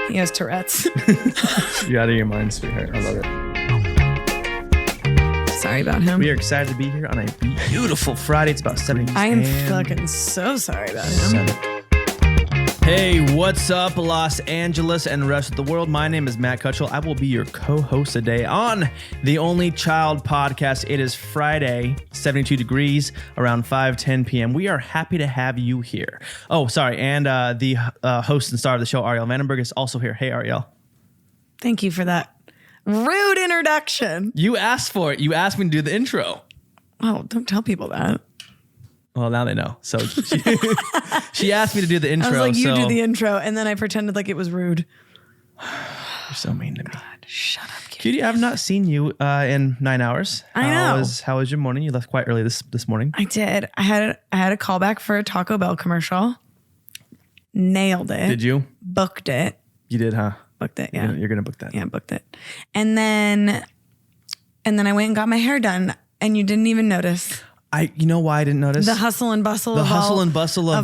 He has Tourette's. You're out of your mind, sweetheart. I love it. Sorry about him. We are excited to be here on a beautiful Friday. It's about 70. I am fucking so sorry about him. Hey, what's up, Los Angeles and the rest of the world? My name is Matt Cutshall. I will be your co-host today on the Only Child podcast. It is Friday, 72 degrees, around 5:10 p.m. We are happy to have you here. Oh, sorry. And the host and star of the show, Arielle Vandenberg, is also here. Hey, Arielle. Thank you for that rude introduction. You asked for it. You asked me to do the intro. Oh, don't tell people that. Well, now they know. So she asked me to do the intro. I was like, you do the intro. And then I pretended like it was rude. You're so mean to me. God, shut up, Cutie, I've not seen you in 9 hours. I know. How was your morning? You left quite early this morning. I did. I had a callback for a Taco Bell commercial. Nailed it. Did you? Booked it. You did, huh? Booked it, yeah. You're gonna book that. Yeah, booked it. And then I went and got my hair done, and you didn't even notice. You know why I didn't notice? The hustle and bustle of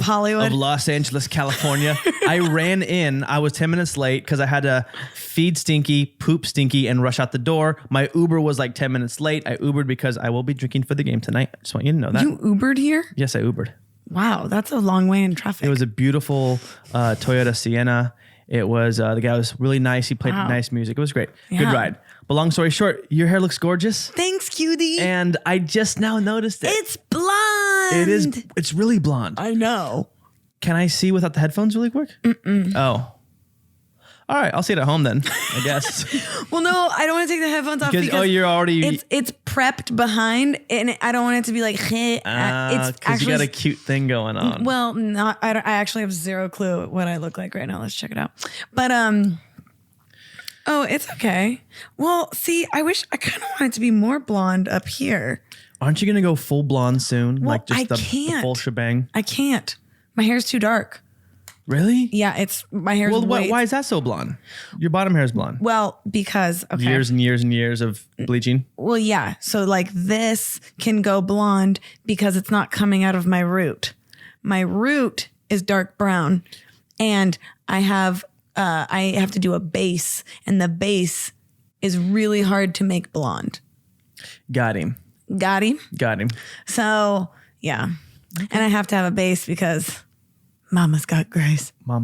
Hollywood. Of Los Angeles, California. I ran in. I was 10 minutes late because I had to feed Stinky, poop Stinky, and rush out the door. My Uber was like 10 minutes late. I Ubered because I will be drinking for the game tonight. I just want you to know that. You Ubered here? Yes, I Ubered. Wow, that's a long way in traffic. It was a beautiful Toyota Sienna. It was, the guy was really nice. He played nice music. It was great. Yeah. Good ride. But long story short, your hair looks gorgeous. Thanks, cutie. And I just now noticed it. It's blonde. It is. It's really blonde. I know. Can I see without the headphones really quick? Oh. All right. I'll see it at home then, I guess. Well, no, I don't want to take the headphones off because you're already... It's prepped behind and I don't want it to be like, it's because you got a cute thing going on. Well, I actually have zero clue what I look like right now. Let's check it out. But, oh, it's okay. Well, see, I kind of want it to be more blonde up here. Aren't you going to go full blonde soon? Well, like just the full shebang? I can't. My hair's too dark. Really? Yeah, my hair's why is that so blonde? Your bottom hair is blonde. Well, because years and years and years of bleaching. Well, yeah. So like this can go blonde because it's not coming out of my root. My root is dark brown, and I have to do a base, and the base is really hard to make blonde. Got him. So yeah, and I have to have a base because Mama's got grays. But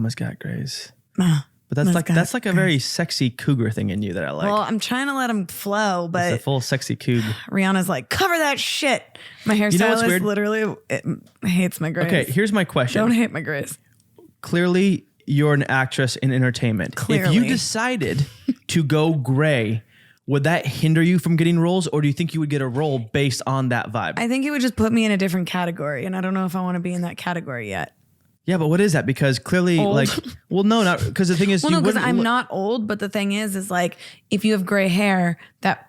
that's like a very sexy cougar thing in you that I like. Well, I'm trying to let them flow, but it's a full sexy coug. Rihanna's like, cover that shit. My hairstylist literally hates my grays. Okay, here's my question. Don't hate my grays. Clearly, you're an actress in entertainment. Clearly. If you decided to go gray, would that hinder you from getting roles, or do you think you would get a role based on that vibe? I think it would just put me in a different category, and I don't know if I want to be in that category yet. Yeah, but what is that? Because clearly, old. Not because the thing is, because I'm not old, but the thing is like if you have gray hair, that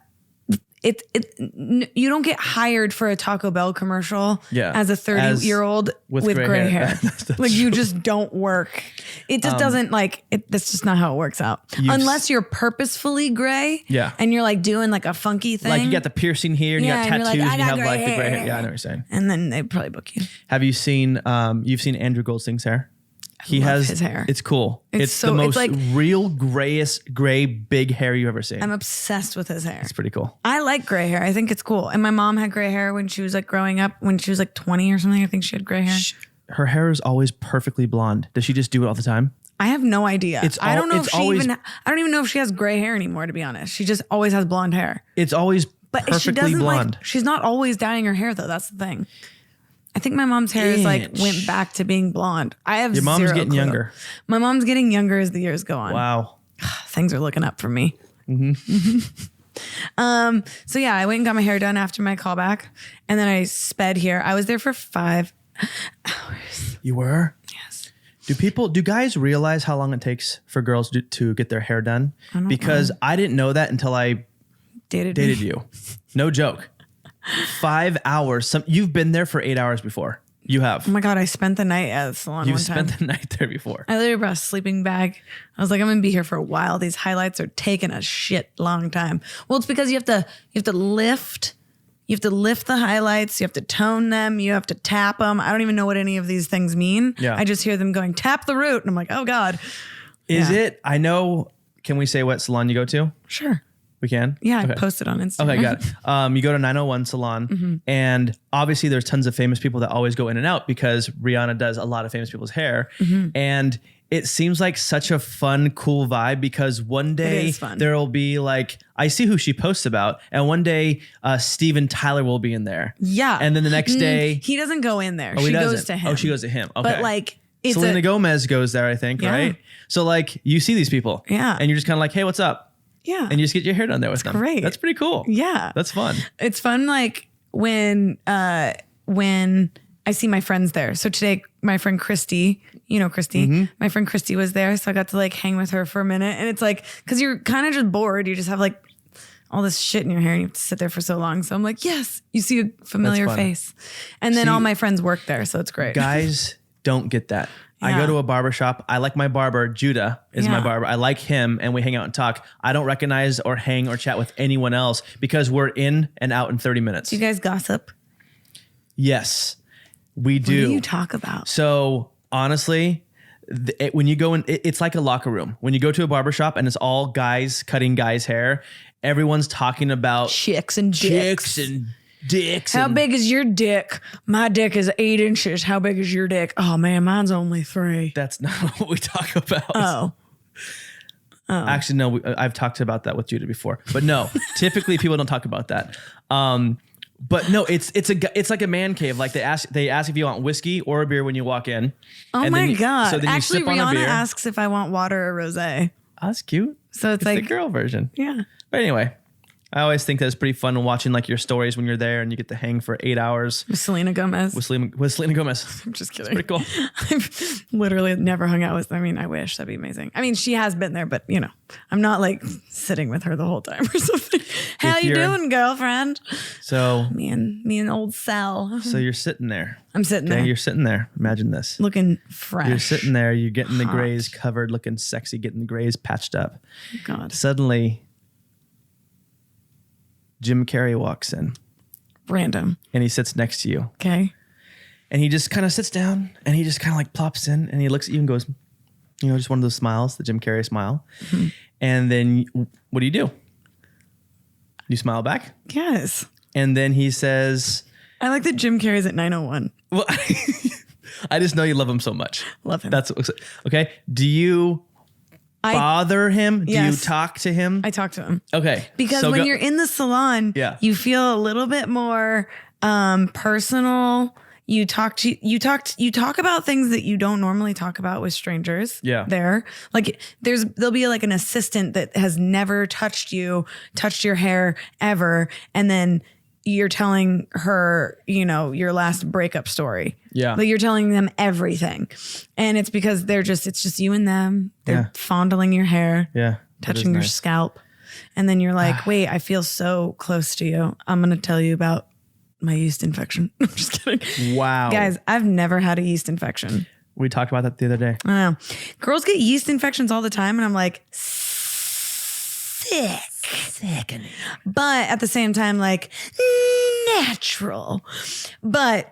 you don't get hired for a Taco Bell commercial as a 30-year-old with gray hair. Like you just don't work. It just doesn't that's just not how it works out. Unless you're purposefully gray. Yeah. And you're like doing like a funky thing. Like you got the piercing here and you got tattoos and you have the gray hair. Yeah, I know what you're saying. And then they probably book you. Have you seen you've seen Andrew Goldstein's hair? He has his hair. It's cool. It's the most real gray big hair you ever seen. I'm obsessed with his hair. It's pretty cool. I like gray hair. I think it's cool. And my mom had gray hair when she was like growing up. When she was like 20 or something, I think she had gray hair. Her hair is always perfectly blonde. Does she just do it all the time? I have no idea. I don't even know if she has gray hair anymore, to be honest. She just always has blonde hair. It's always perfectly blonde. She's not always dyeing her hair though. That's the thing. I think my mom's hair is went back to being blonde. I have Your mom's getting younger. My mom's getting younger as the years go on. Wow. Things are looking up for me. Mm-hmm. So yeah, I went and got my hair done after my callback, and then I sped here. I was there for 5 hours. You were? Yes. Do guys realize how long it takes for girls to get their hair done? Because I didn't know that until I dated you. No joke. 5 hours. You've been there for 8 hours before. You have. Oh my God, I spent the night at the salon one time. You spent the night there before. I literally brought a sleeping bag. I was like, I'm going to be here for a while. These highlights are taking a shit long time. Well, it's because you have to lift You have to lift the highlights. You have to tone them. You have to tap them. I don't even know what any of these things mean. Yeah. I just hear them going, tap the root. And I'm like, oh God. Is it? I know. Can we say what salon you go to? Sure. We can? Yeah, Okay. I posted on Instagram. Okay, got it. You go to 901 Salon, and obviously there's tons of famous people that always go in and out because Rihanna does a lot of famous people's hair. And it seems like such a fun, cool vibe because one day there will be like, I see who she posts about, and one day Steven Tyler will be in there. Yeah. And then the next day... He doesn't go in there. Oh, she goes to him. Oh, she goes to him. Okay. But like... It's Selena Gomez goes there, I think, Yeah. right? So like, you see these people. Yeah. And you're just kind of like, hey, what's up? Yeah. And you just get your hair done there with them. Great. That's pretty cool. Yeah. That's fun. It's fun like when I see my friends there. So today my friend Christy, you know Christy, my friend Christy was there. So I got to like hang with her for a minute. And it's like, cause you're kind of just bored. You just have like all this shit in your hair and you have to sit there for so long. So I'm like, yes, you see a familiar face. And then all my friends work there. So it's great. Guys don't get that. I go to a barber shop. I like my barber. Judah is my barber. I like him and we hang out and talk. I don't recognize or hang or chat with anyone else because we're in and out in 30 minutes. Do you guys gossip? Yes, we do. What do you talk about? So honestly, when you go in, it's like a locker room. When you go to a barber shop and it's all guys cutting guys' hair, everyone's talking about chicks and dicks. Dicks. How big is your dick? My dick is 8 inches. How big is your dick? Oh man, mine's only 3. That's not what we talk about. Oh. Actually, no. I've talked about that with Judah before, but no. Typically, people don't talk about that. But no, it's like a man cave. Like they ask if you want whiskey or a beer when you walk in. Oh and my god! So then actually, you sip on a Rihanna beer. asks if I want water or rosé. Oh, that's cute. So it's like the girl version. Yeah. But anyway. I always think that it's pretty fun watching like your stories when you're there and you get to hang for 8 hours. With Selena Gomez. With Selena Gomez. I'm just kidding. It's pretty cool. I've literally never hung out with, I mean, I wish that'd be amazing. I mean, she has been there, but you know, I'm not like sitting with her the whole time or something. How you doing, girlfriend? So me and old Sal. So you're sitting there. I'm sitting there. You're sitting there. Imagine this. Looking fresh. You're sitting there. You're getting the grays covered, looking sexy, getting the grays patched up. God. Suddenly, Jim Carrey walks in. Random. And he sits next to you. Okay. And he just kind of sits down and he just kind of like plops in and he looks at you and goes, you know, just one of those smiles, the Jim Carrey smile. Mm-hmm. And then what do? You smile back? Yes. And then he says... I like that Jim Carrey's at 901. Well, I just know you love him so much. Love him. That's okay. Do you... bother him? Do you talk to him? I talk to him. Okay. Because when you're in the salon, you feel a little bit more personal. You talk about things that you don't normally talk about with strangers. Yeah. There. Like there'll be like an assistant that has never touched your hair ever. And then you're telling her, you know, your last breakup story. Yeah. Like you're telling them everything. And it's because it's just you and them. They're fondling your hair. Yeah. Touching your scalp. And then you're like, wait, I feel so close to you. I'm going to tell you about my yeast infection. I'm just kidding. Wow. Guys, I've never had a yeast infection. We talked about that the other day. I know. Girls get yeast infections all the time. And I'm like, sickening. But at the same time, like natural. But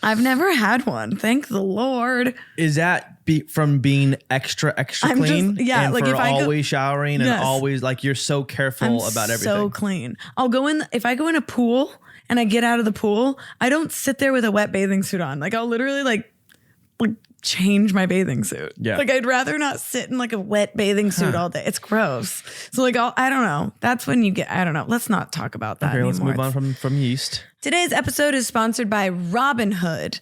I've never had one. Thank the Lord. Is that from being extra clean? And like for if always showering and always like you're so careful about everything. So clean. If I go in a pool and I get out of the pool, I don't sit there with a wet bathing suit on. Like I'll literally like change my bathing suit. Yeah. Like I'd rather not sit in like a wet bathing suit all day. It's gross. So like I don't know. That's when you I don't know. Let's not talk about that anymore. Let's move on from yeast. Today's episode is sponsored by Robinhood.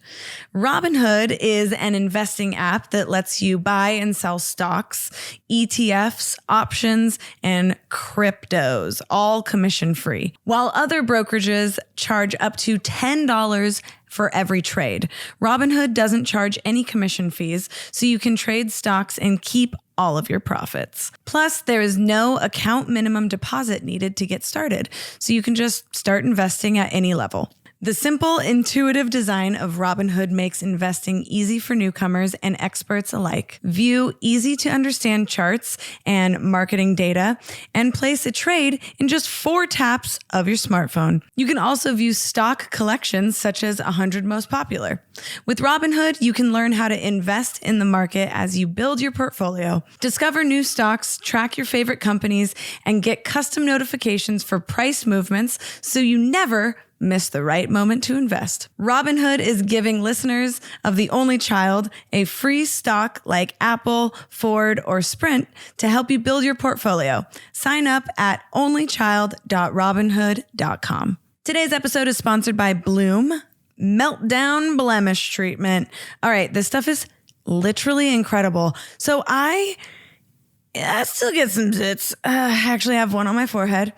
Robinhood is an investing app that lets you buy and sell stocks, ETFs, options, and cryptos, all commission free. While other brokerages charge up to $10 for every trade, Robinhood doesn't charge any commission fees, so you can trade stocks and keep all of your profits. Plus, there is no account minimum deposit needed to get started, so you can just start investing at any level. The simple, intuitive design of Robinhood makes investing easy for newcomers and experts alike. View easy-to-understand charts and marketing data and place a trade in just 4 taps of your smartphone. You can also view stock collections such as 100 most popular. With Robinhood, you can learn how to invest in the market as you build your portfolio. Discover new stocks, track your favorite companies, and get custom notifications for price movements so you never miss the right moment to invest. Robinhood is giving listeners of The Only Child a free stock like Apple, Ford, or Sprint to help you build your portfolio. Sign up at onlychild.robinhood.com. Today's episode is sponsored by Bloom Meltdown Blemish Treatment. All right, this stuff is literally incredible. So I still get some zits. I actually have one on my forehead.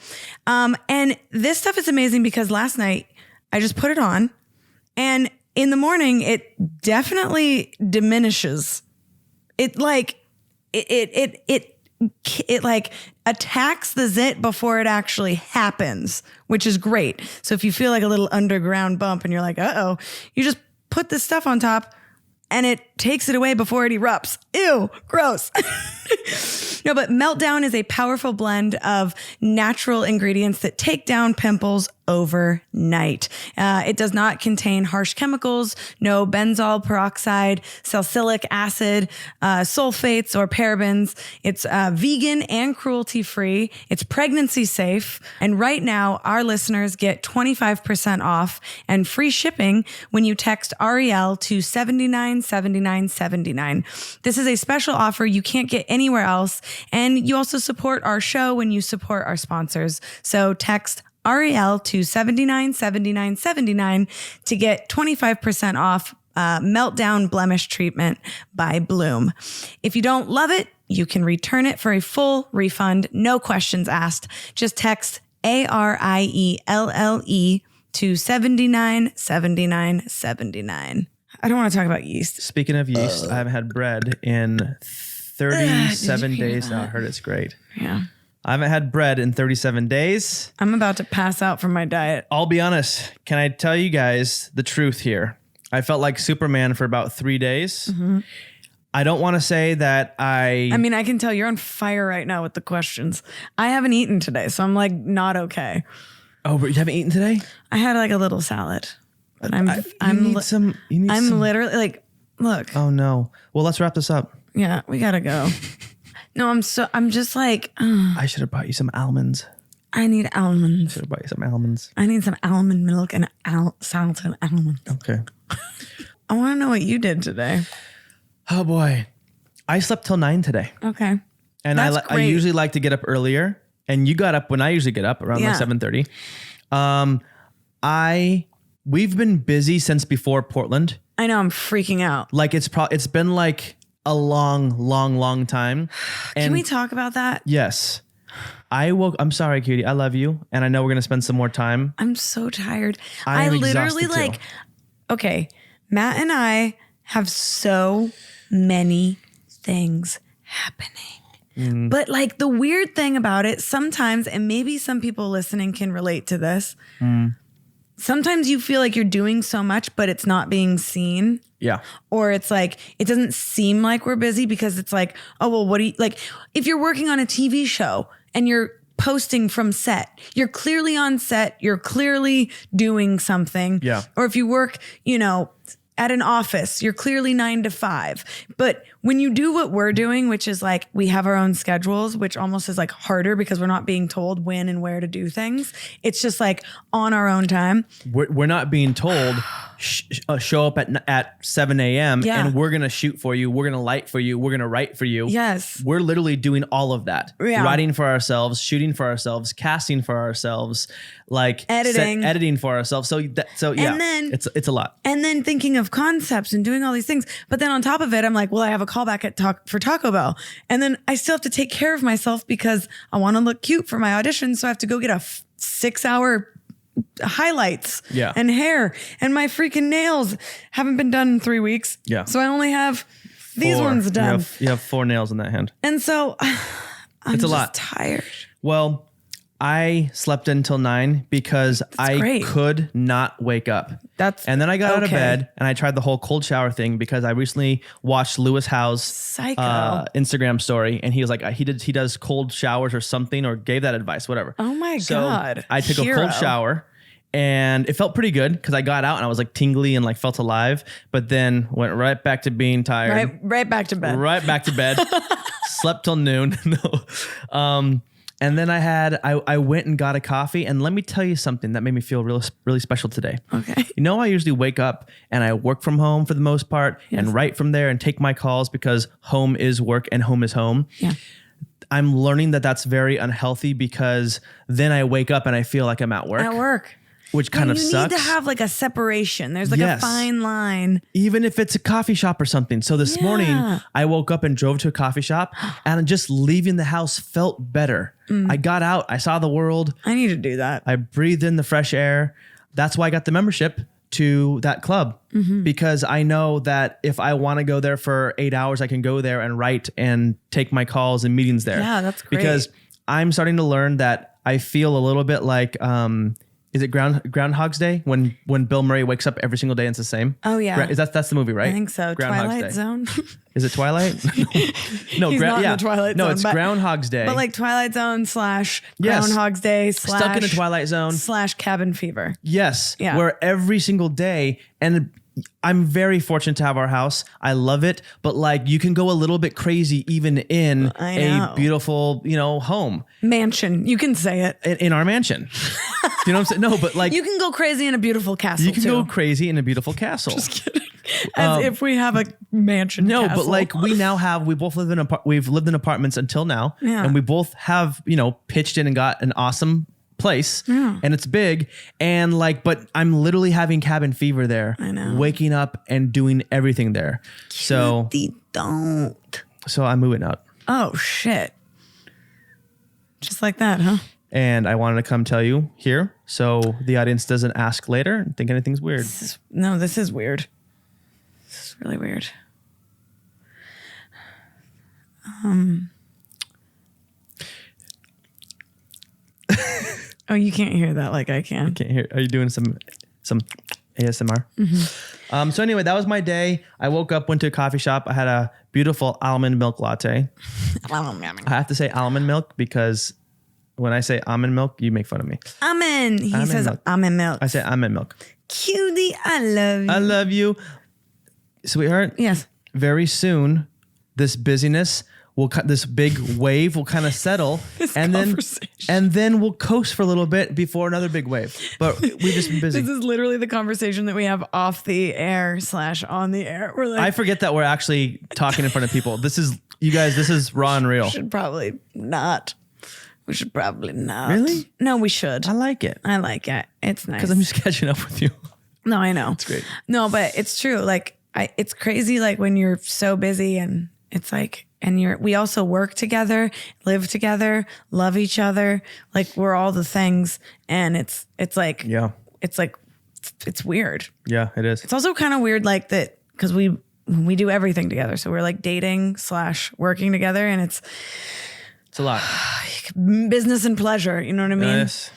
And this stuff is amazing because last night I just put it on and in the morning it definitely diminishes. It like attacks the zit before it actually happens, which is great. So if you feel like a little underground bump and you're like, uh-oh, you just put this stuff on top and it takes it away before it erupts. Ew, gross. No, but Meltdown is a powerful blend of natural ingredients that take down pimples overnight. It does not contain harsh chemicals, no benzoyl peroxide, salicylic acid, sulfates, or parabens. It's vegan and cruelty-free. It's pregnancy safe. And right now, our listeners get 25% off and free shipping when you text Arielle to 797979. This is a special offer you can't get anywhere else. And you also support our show when you support our sponsors. So text Arielle to 797979 to get 25% off Meltdown Blemish Treatment by Bloom. If you don't love it, you can return it for a full refund. No questions asked. Just text ARIELLE to 797979. I don't want to talk about yeast. Speaking of yeast, I haven't had bread in 37 days now. I heard it's great. Yeah. I haven't had bread in 37 days. I'm about to pass out from my diet. I'll be honest. Can I tell you guys the truth here? I felt like Superman for about 3 days. Mm-hmm. I don't want to say that I mean, I can tell you're on fire right now with the questions. I haven't eaten today, so I'm like not okay. Oh, but you haven't eaten today? I had like a little salad. But I'm literally like, look. Oh no. Well, let's wrap this up. Yeah, we gotta go. No, I'm just like, I should have bought you some almonds. I need almonds. Should have bought you some almonds. I need some almond milk and salted almonds. Okay. I want to know what you did today. Oh boy. I slept till 9 today. Okay. And I usually like to get up earlier. And you got up when I usually get up around like 7:30. We've been busy since before Portland. I know, I'm freaking out. Like it's been like a long time. And can we talk about that? Yes. I'm sorry, cutie. I love you. And I know we're going to spend some more time. I'm so tired. I literally like, okay, Matt and I have so many things happening. But like the weird thing about it, sometimes, and maybe some people listening can relate to this. Sometimes you feel like you're doing so much, but it's not being seen. Yeah. Or it's like, it doesn't seem like we're busy because it's like, oh, well, what do you, like, if you're working on a TV show and you're posting from set, you're clearly on set, you're clearly doing something. Yeah. Or if you work, at an office, you're clearly 9 to 5. But when you do what we're doing, which is like, we have our own schedules, which almost is like harder because we're not being told when and where to do things. It's just like on our own time. We're not being told show up at 7 a.m. and we're going to shoot for you. We're going to light for you. We're going to write for you. Yes. We're literally doing all of that. Yeah. Writing for ourselves, shooting for ourselves, casting for ourselves, like editing for ourselves. So yeah, and then, it's a lot. And then thinking of concepts and doing all these things. But then on top of it, I'm like, well, I have a callback for Taco Bell. And then I still have to take care of myself because I want to look cute for my audition. So I have to go get a 6-hour highlights and hair, and my freaking nails haven't been done in 3 weeks. Yeah. So I only have these ones done. You have 4 nails in that hand. And so I'm it's a just lot. tired. Well, I slept until 9 because I great. could not wake up. And then I got out of okay. bed and I tried the whole cold shower thing because I recently watched Lewis Howe's Instagram story, and he was like, he does cold showers or something, or gave that advice, whatever. Oh my God. I took a cold shower and it felt pretty good because I got out and I was like tingly and like felt alive, but then went right back to being tired. Right back to bed. Right back to bed. Slept till noon. No. And then I went and got a coffee, and let me tell you something that made me feel really special today. Okay. You know, I usually wake up and I work from home for the most part, and write from there and take my calls because home is work and home is home. Yeah. I'm learning that that's very unhealthy because then I wake up and I feel like I'm at work. At work. Which kind of sucks. You need to have like a separation. There's like a fine line. Even if it's a coffee shop or something. So this morning I woke up and drove to a coffee shop, and just leaving the house felt better. I got out. I saw the world. I need to do that. I breathed in the fresh air. That's why I got the membership to that club, because I know that if I want to go there for 8 hours, I can go there and write and take my calls and meetings there. Yeah, that's great. Because I'm starting to learn that I feel a little bit like, is it Groundhog's Day when Bill Murray wakes up every single day and it's the same? Oh yeah, that's the movie, right? I think so. Groundhog's Twilight Day. Zone. Is it Twilight? No, He's not in the Twilight Zone. No, it's Groundhog's Day. But like Twilight Zone / Groundhog's Day / Stuck in the Twilight Zone / Cabin Fever. Yes, yeah. Where every single day, and I'm very fortunate to have our house. I love it, but like you can go a little bit crazy even in a beautiful, home. Mansion. You can say it. In our mansion. You know what I'm saying? No, but like you can go crazy in a beautiful castle. You can go crazy in a beautiful castle. Just kidding. As if we have a mansion. No, castle. but like we both we've lived in apartments until now, and we both have pitched in and got an awesome place, and it's big, and like, but I'm literally having cabin fever there. I know. Waking up and doing everything there. So I'm moving out. Oh shit. Just like that, huh? And I wanted to come tell you here so the audience doesn't ask later and think anything's weird. This is weird. This is really weird. Oh, you can't hear that like I can. I can't hear. Are you doing some ASMR? Mm-hmm. So anyway, that was my day. I woke up, went to a coffee shop. I had a beautiful almond milk latte. I have to say almond milk because when I say almond milk, you make fun of me. Almond. He says milk. almond milk. I say almond milk. Cutie, I love you. I love you. Sweetheart. Yes. Very soon, this busyness this big wave will kind of settle, and then we'll coast for a little bit before another big wave. But we've just been busy. This is literally the conversation that we have off the air / on the air. We're like, I forget that we're actually talking in front of people. This is raw and real. We should probably not. Really? No, we should. I like it. It's nice. Because I'm just catching up with you. No, I know. It's great. No, but it's true. Like it's crazy. Like when you're so busy, and it's like, we also work together, live together, love each other. Like we're all the things, and it's like, it's weird. Yeah, it is. It's also kind of weird, like that, because we do everything together. So we're like dating / working together, and it's a lot. Business and pleasure. You know what I mean? Yes.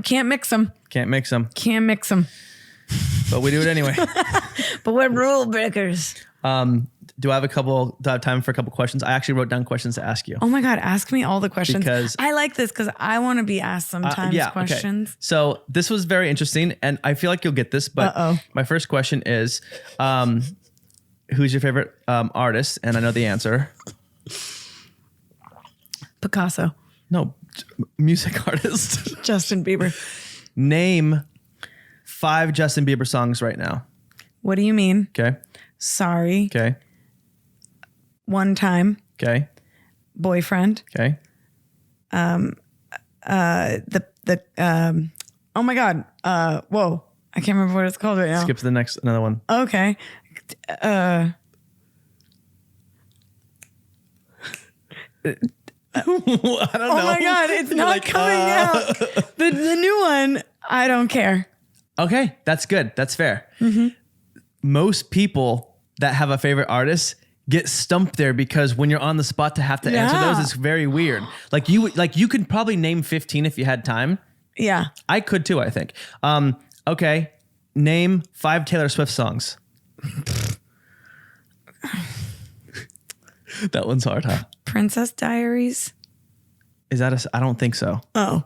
Can't mix them. Can't mix them. Can't mix them. But we do it anyway. But we're rule breakers. Do I have time for a couple questions? I actually wrote down questions to ask you. Oh my God, ask me all the questions. Because I like this because I want to be asked sometimes questions. Okay. So this was very interesting, and I feel like you'll get this, but my first question is, who's your favorite artist? And I know the answer. Picasso. No, music artist. Justin Bieber. Name 5 Justin Bieber songs right now. What do you mean? Okay. Sorry. Okay. One Time. Okay. Boyfriend. Okay. Oh my God. Whoa. I can't remember what it's called right now. Skip to another one. Okay. I don't know. Oh my God, it's not coming out. The new one, I don't care. Okay, that's good. That's fair. Mm-hmm. Most people that have a favorite artist get stumped there because when you're on the spot to have to answer those, it's very weird. Like you could probably name 15 if you had time. Yeah. I could too, I think. Okay. Name 5 Taylor Swift songs. That one's hard, huh? Princess Diaries. Is that I don't think so. Oh.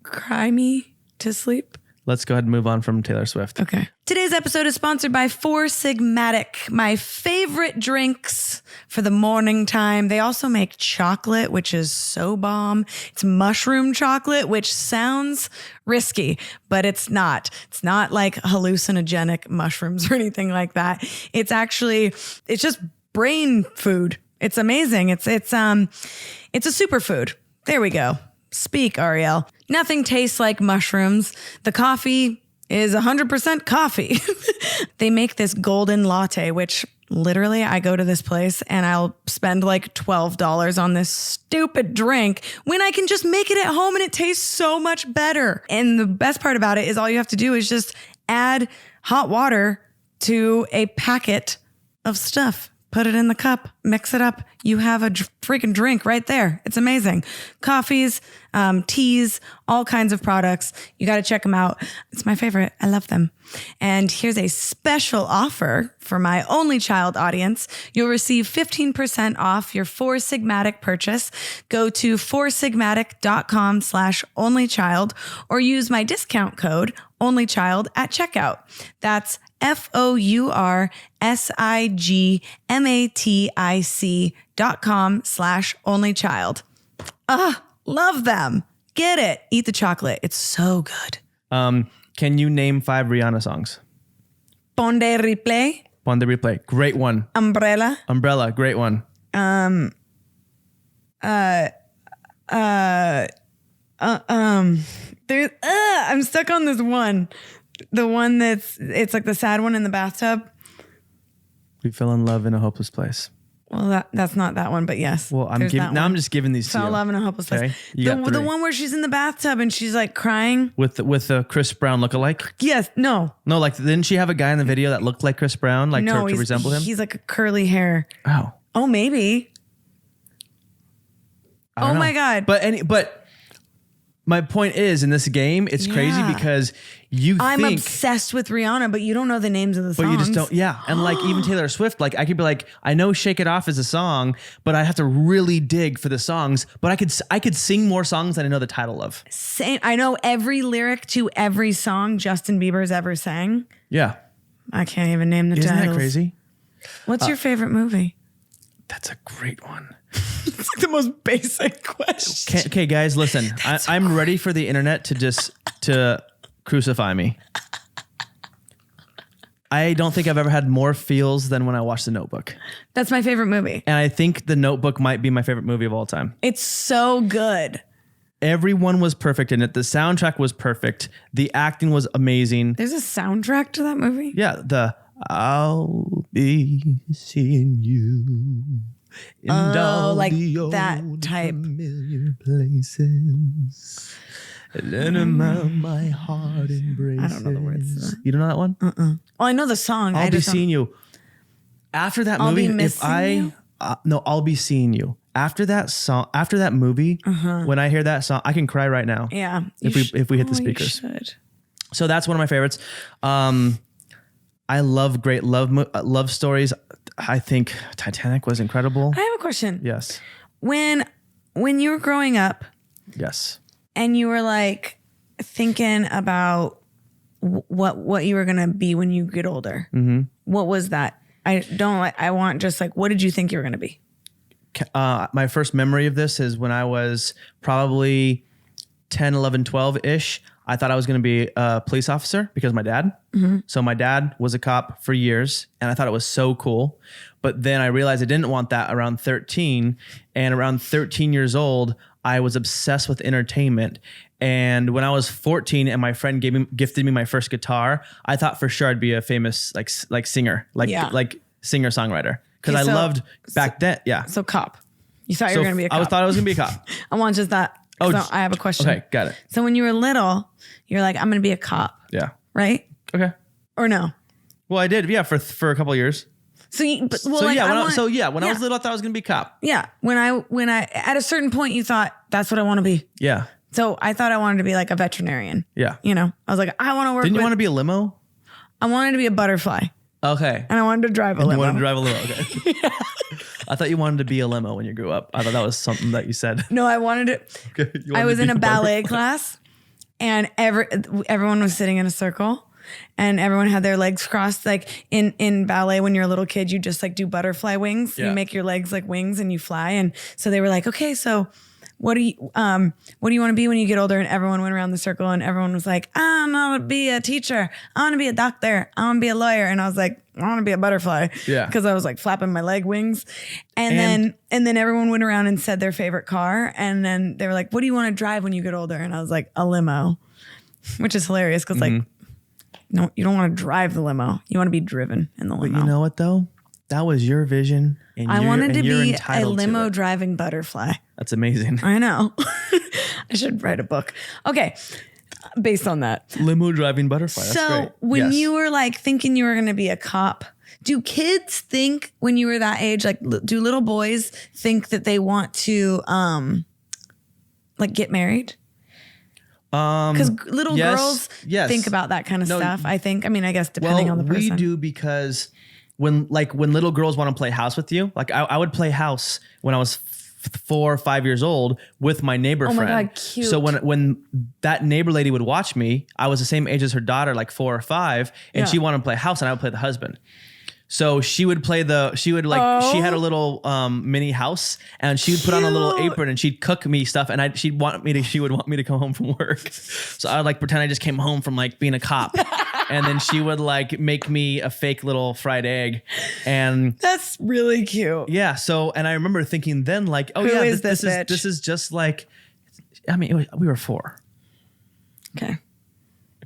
Cry Me to Sleep. Let's go ahead and move on from Taylor Swift. Okay. Today's episode is sponsored by Sigmatic, my favorite drinks for the morning time. They also make chocolate, which is so bomb. It's mushroom chocolate, which sounds risky, but it's not. It's not like hallucinogenic mushrooms or anything like that. It's just brain food. It's amazing. It's a superfood. There we go. Speak, Arielle. Nothing tastes like mushrooms. The coffee is 100% coffee. They make this golden latte, which literally I go to this place and I'll spend like $12 on this stupid drink when I can just make it at home and it tastes so much better. And the best part about it is all you have to do is just add hot water to a packet of stuff. Put it in the cup, mix it up. You have a freaking drink right there. It's amazing. Coffees, teas, all kinds of products. You got to check them out. It's my favorite. I love them. And here's a special offer for my only child audience. You'll receive 15% off your Sigmatic purchase. Go to foursigmatic.com/onlychild or use my discount code onlychild at checkout. That's foursigmatic.com/onlychild. Love them. Get it. Eat the chocolate. It's so good. Can you name 5 Rihanna songs? Pon de Replay. Pon de Replay. Great one. Umbrella. Umbrella. Great one. I'm stuck on this one. The one it's like the sad one in the bathtub. We fell in love in a hopeless place. Well, that's not that one, but yes. Well, I'm just giving these to you. Fell in love in a hopeless place. The one where she's in the bathtub and she's like crying with the Chris Brown lookalike. Yes. No. Like didn't she have a guy in the video that looked like Chris Brown, like to resemble him? He's like a curly hair. Oh, maybe. Oh my God. But my point is, in this game, it's crazy because I'm obsessed with Rihanna, but you don't know the names of the songs. But you just don't, And like even Taylor Swift, like I could be like, I know "Shake It Off" is a song, but I have to really dig for the songs. But I could sing more songs than I know the title of. Same. I know every lyric to every song Justin Bieber's ever sang. Yeah. I can't even name the titles. Isn't that crazy? What's your favorite movie? That's a great one. It's like the most basic question. Okay, guys, listen. I'm ready for the internet to crucify me. I don't think I've ever had more feels than when I watched The Notebook. That's my favorite movie. And I think The Notebook might be my favorite movie of all time. It's so good. Everyone was perfect in it. The soundtrack was perfect. The acting was amazing. There's a soundtrack to that movie? Yeah, I'll be seeing you. Like that type. Familiar places. And my heart embraces. I don't know the words. You don't know that one? Well, I know the song. I'll be seeing you. After that movie, I'll be seeing you. After that song, after that movie, when I hear that song, I can cry right now. Yeah. If we hit the speakers. So that's one of my favorites. I love great love stories. I think Titanic was incredible. I have a question. Yes. When you were growing up. Yes. And you were like thinking about what you were going to be when you get older. Mm-hmm. What was that? I want just like, what did you think you were going to be? My first memory of this is when I was probably 10, 11, 12-ish. I thought I was going to be a police officer because of my dad. Mm-hmm. So my dad was a cop for years and I thought it was so cool. But then I realized I didn't want that around 13. And around 13 years old, I was obsessed with entertainment. And when I was 14 and my friend gifted me my first guitar, I thought for sure I'd be a famous like singer, like singer-songwriter. Because I loved back then. Yeah. So cop. You thought you were going to be a cop. I thought I was going to be a cop. I want just that. Oh, so I have a question. Okay, got it. So when you were little, you're like, I'm going to be a cop. Yeah. Right? Okay. Or no? Well, I did. Yeah, for a couple of years. When I was little, I thought I was gonna be a cop. Yeah. When I at a certain point, you thought that's what I want to be. Yeah. So I thought I wanted to be like a veterinarian. Yeah. You know, I was like, I want to work. Didn't you want to be a limo? I wanted to be a butterfly. Okay. And I wanted to drive a limo. You wanted to drive a limo. Okay. Yeah. I thought you wanted to be a limo when you grew up. I thought that was something that you said. No, I wanted to. Okay. I was in a ballet class, and everyone was sitting in a circle. And everyone had their legs crossed. Like in ballet, when you're a little kid, you just like do butterfly wings. Yeah. You make your legs like wings and you fly. And so they were like, okay, so what do you want to be when you get older? And everyone went around the circle and everyone was like, I want to be a teacher. I want to be a doctor. I want to be a lawyer. And I was like, I want to be a butterfly. Yeah. Because I was like flapping my leg wings. And then everyone went around and said their favorite car. And then they were like, what do you want to drive when you get older? And I was like, a limo, which is hilarious because like, no, you don't want to drive the limo. You want to be driven in the limo. But you know what though? That was your vision. And I wanted to be a limo driving butterfly. That's amazing. I know. I should write a book. Okay. Based on that. Limo driving butterfly. That's great. When you were like thinking you were going to be a cop, do kids think when you were that age, like do little boys think that they want to like get married? Because little girls think about that kind of stuff. I think. I mean, I guess depending on the person. We do because when little girls want to play house with you, like I would play house when I was 4 or 5 years old with my neighbor friend. Oh my God, cute. So when that neighbor lady would watch me, I was the same age as her daughter, like 4 or 5, and she wanted to play house, and I would play the husband. So she would play she had a little mini house, and she would put on a little apron and she'd cook me stuff, and she would want me to come home from work. So I would like pretend I just came home from like being a cop. And then she would like make me a fake little fried egg. And that's really cute. Yeah. So, and I remember thinking then like, oh, who is this bitch? This is just like, I mean, we were 4. Okay.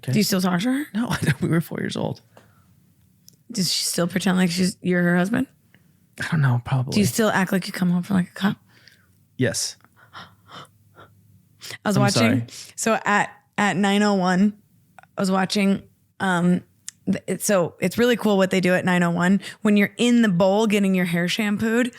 Do you still talk to her? No, we were 4 years old. Does she still pretend like you're her husband? I don't know, probably. Do you still act like you come home from like a cop? Yes. I was watching. Sorry. So at 9:01, I was watching. So it's really cool what they do at 9:01 when you're in the bowl getting your hair shampooed.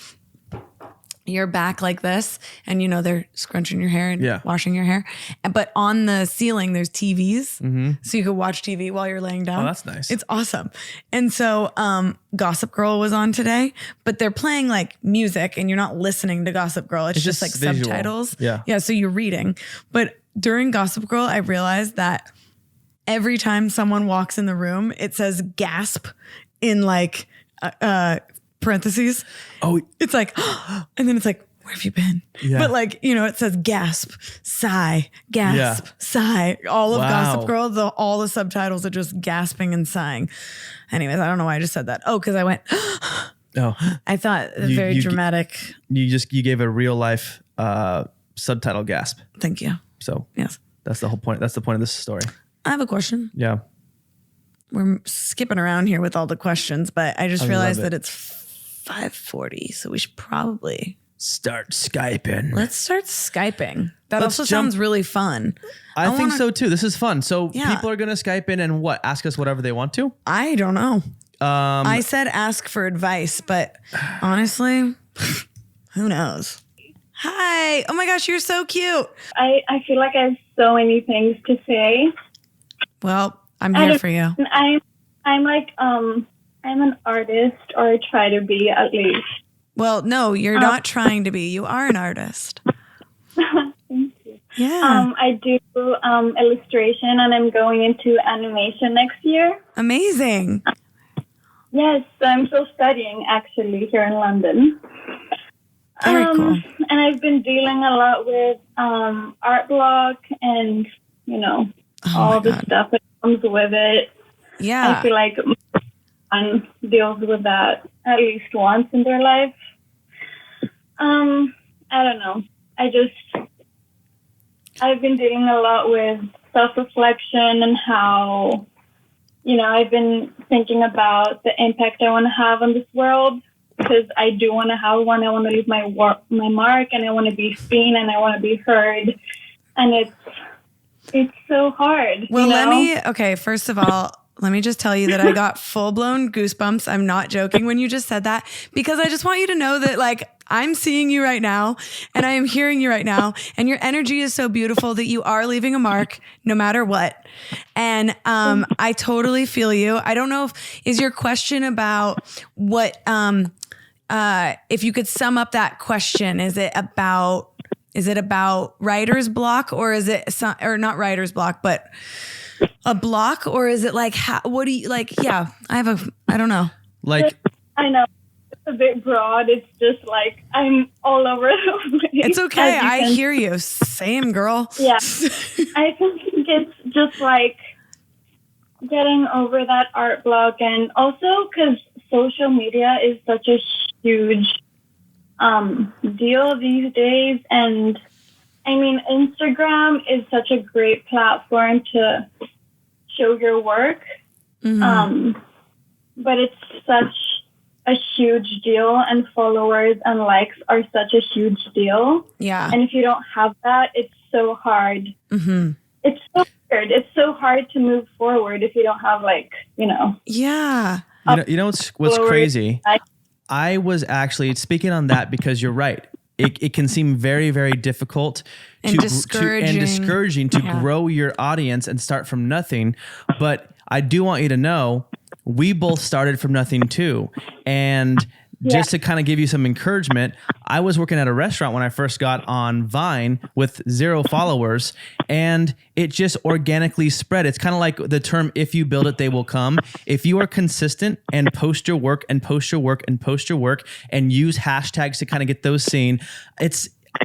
You're back like this, and they're scrunching your hair and washing your hair. But on the ceiling, there's TVs, so you could watch TV while you're laying down. Oh, that's nice. It's awesome. And so Gossip Girl was on today, but they're playing like music, and you're not listening to Gossip Girl. It's just like visual subtitles. Yeah. So you're reading. But during Gossip Girl, I realized that every time someone walks in the room, it says gasp in like parentheses. Oh, it's like, and then it's like, where have you been? Yeah. But like, it says gasp, sigh, gasp, sigh. All of Gossip Girl, all the subtitles are just gasping and sighing. Anyways, I don't know why I just said that. Oh, because I went, I thought very dramatic. You gave a real life subtitle gasp. Thank you. So yes, that's the whole point. That's the point of this story. I have a question. Yeah. We're skipping around here with all the questions, but I just realized that it's 5:40, so we should probably start Skyping. Let's start Skyping. That also sounds really fun. I think so too. This is fun. So people are going to Skype in and ask us whatever they want to? I don't know. I said ask for advice, but honestly, who knows? Hi. Oh my gosh, you're so cute. I feel like I have so many things to say. Well, I'm here for you. I'm like, I'm an artist, or I try to be at least. Well, no, you're not trying to be. You are an artist. Thank you. Yeah. I do illustration, and I'm going into animation next year. Amazing. Yes, I'm still studying actually here in London. Very cool. And I've been dealing a lot with art block and, all the stuff that comes with it. Yeah. I feel like everyone deals with that at least once in their life. I don't know. I've been dealing a lot with self-reflection and how, I've been thinking about the impact I want to have on this world, because I do want to have one. I want to leave my mark, and I want to be seen, and I want to be heard. And it's so hard. Well, first of all, let me just tell you that I got full blown goosebumps. I'm not joking when you just said that, because I just want you to know that like I'm seeing you right now and I am hearing you right now, and your energy is so beautiful that you are leaving a mark no matter what. And I totally feel you. I don't know is your question about what, if you could sum up that question, is it about writer's block, or is it or not writer's block, but a block, or is it like, what do you like? Yeah, I don't know. Like, I know it's a bit broad. It's just like, I'm all over the place. It's okay. I hear you. Same, girl. Yeah. I think it's just like getting over that art block, and also because social media is such a huge deal these days. And I mean, Instagram is such a great platform to show your work. Mm-hmm. But it's such a huge deal, and followers and likes are such a huge deal. Yeah. And if you don't have that, it's so hard. Mm-hmm. It's so weird. It's so hard to move forward if you don't have Yeah. You know what's crazy? I was actually speaking on that because you're right. It can seem very, very difficult and discouraging to grow your audience and start from nothing. But I do want you to know, we both started from nothing too. And just to kind of give you some encouragement, I was working at a restaurant when I first got on Vine with 0 followers, and it just organically spread. It's kind of like the term, if you build it, they will come. If you are consistent and post your work and post your work and post your work and use hashtags to kind of get those seen,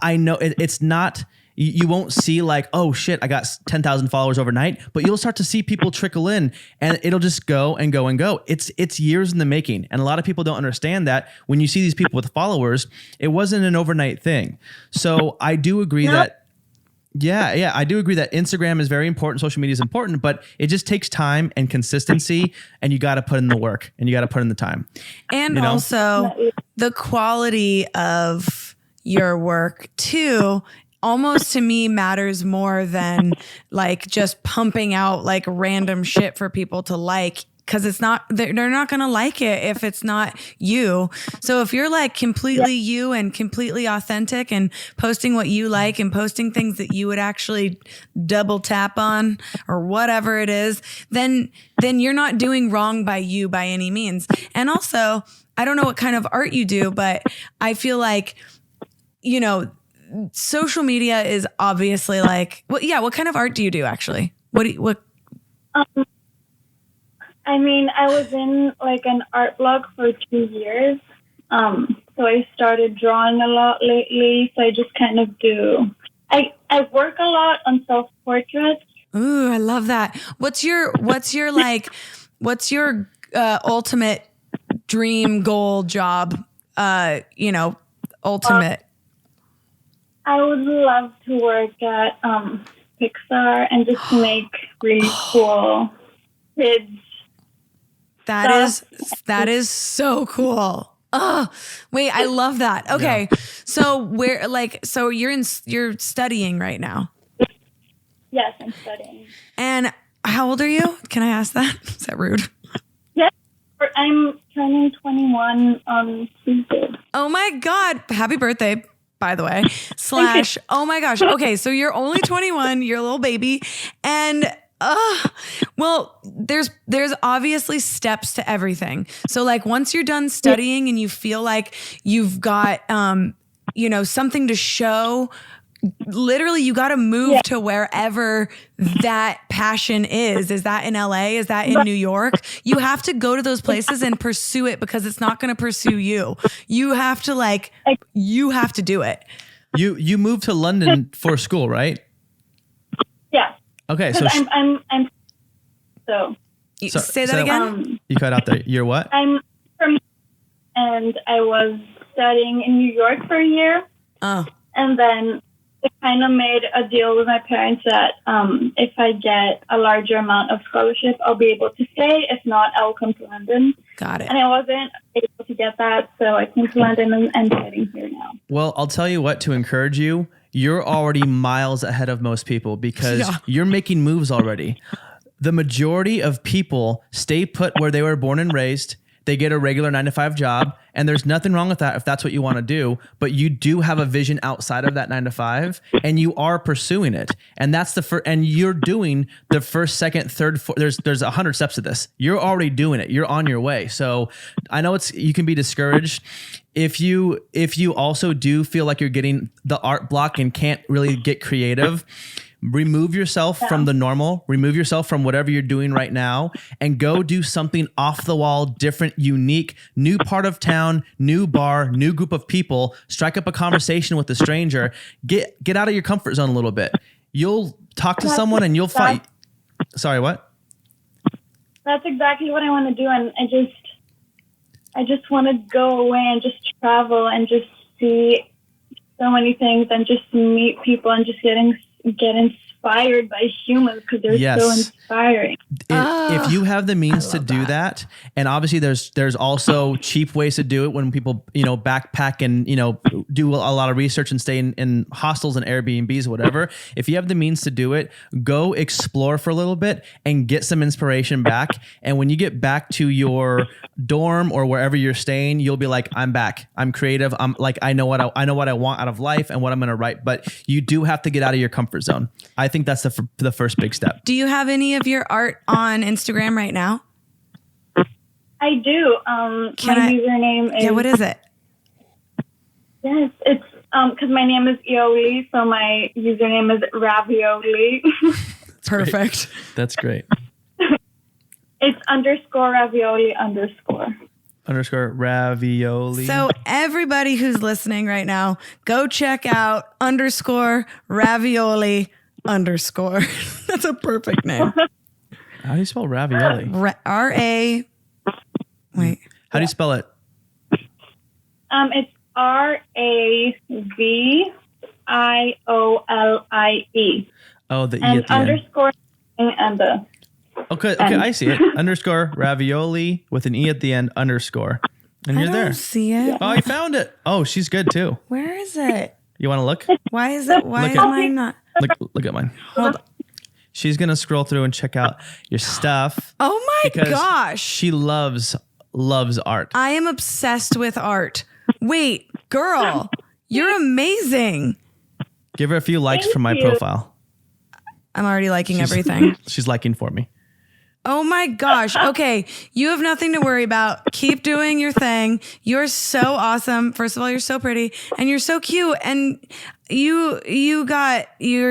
I know it's not... You won't see like, oh shit, I got 10,000 followers overnight, but you'll start to see people trickle in, and it'll just go and go and go. It's years in the making. And a lot of people don't understand that when you see these people with followers, it wasn't an overnight thing. So I do agree that, I do agree that Instagram is very important. Social media is important, but it just takes time and consistency, and you got to put in the work and you got to put in the time. And also the quality of your work too, almost to me matters more than like just pumping out like random shit for people to like, because it's not, they're not going to like it if it's not you. So if you're like completely you and completely authentic and posting what you like and posting things that you would actually double tap on or whatever it is, then you're not doing wrong by you by any means. And also, I don't know what kind of art you do, but I feel like, social media is obviously like, what kind of art do you do actually? I mean, I was in like an art blog for 2 years. So I started drawing a lot lately. So I just kind of I work a lot on self-portraits. Ooh, I love that. What's your ultimate dream goal job? Ultimate. I would love to work at Pixar and just make really cool kids. That is so cool. Oh, wait, I love that. Okay. Yeah. So you're studying right now? Yes, I'm studying. And how old are you? Can I ask that? Is that rude? Yes, I'm turning 21 on Tuesday. Oh my God. Happy birthday, by the way. / oh my gosh. Okay. So you're only 21, you're a little baby. And well, there's obviously steps to everything. So like once you're done studying and you feel like you've got, something to show, literally you got to move to wherever that passion is. Is that in LA? Is that in New York? You have to go to those places and pursue it, because it's not going to pursue you. You have to do it. You moved to London for school, right? Yeah. Okay, so I'm say that again. You cut out there. You're what? I'm from, and I was studying in New York for a year. Oh. And then I kind of made a deal with my parents that if I get a larger amount of scholarship, I'll be able to stay. If not, I'll come to London. Got it. And I wasn't able to get that, so I came to London and I'm studying here now. Well, I'll tell you what, to encourage you, you're already miles ahead of most people, because you're making moves already. the majority of people stay put where they were born and raised. They get a regular 9-to-5 job, and there's nothing wrong with that if that's what you want to do, but you do have a vision outside of that 9-to-5 and you are pursuing it. And that's the first, and you're doing the first, second, third, fourth, there's 100 steps to this. You're already doing it. You're on your way. So I know you can be discouraged. If you also do feel like you're getting the art block and can't really get creative, remove yourself from the normal, remove yourself from whatever you're doing right now, and go do something off the wall, different, unique, new part of town, new bar, new group of people. Strike up a conversation with a stranger. Get out of your comfort zone a little bit. You'll talk to someone and you'll find. Sorry, what? That's exactly what I want to do, and I just want to go away and just travel and just see so many things and just meet people and just get inspired by humans because they're so inspiring. If you have the means to do that, and obviously there's also cheap ways to do it when people, backpack and, do a lot of research and stay in hostels and Airbnbs, whatever. If you have the means to do it, go explore for a little bit and get some inspiration back. And when you get back to your dorm or wherever you're staying, you'll be like, I'm back. I'm creative. I'm like, I know what I want out of life and what I'm going to write, but you do have to get out of your comfort zone. I think that's the first big step. Do you have any of your art on Instagram right now? I do. My username is... Yeah, what is it? Yes, it's because my name is Ioli, so my username is Ravioli. Perfect. That's great. It's _Ravioli_. _Ravioli. So everybody who's listening right now, go check out _Ravioli_. That's a perfect name. How do you spell ravioli? Wait. How do you spell it? It's RAVIOLIE. Oh, the E and at the end. underscore and the... Okay, I see it. _Ravioli with an E at the end, _. And you're there. I don't see it. Oh, you found it. Oh, she's good too. Where is it? You want to look? Why is it? Why am I not? Look at mine. Hold on. She's going to scroll through and check out your stuff. Oh my gosh. She loves art. I am obsessed with art. Wait, girl, you're amazing. Give her a few likes from my profile. I'm already liking everything. She's liking for me. Oh my gosh. Okay. You have nothing to worry about. Keep doing your thing. You're so awesome. First of all, you're so pretty and you're so cute. And you're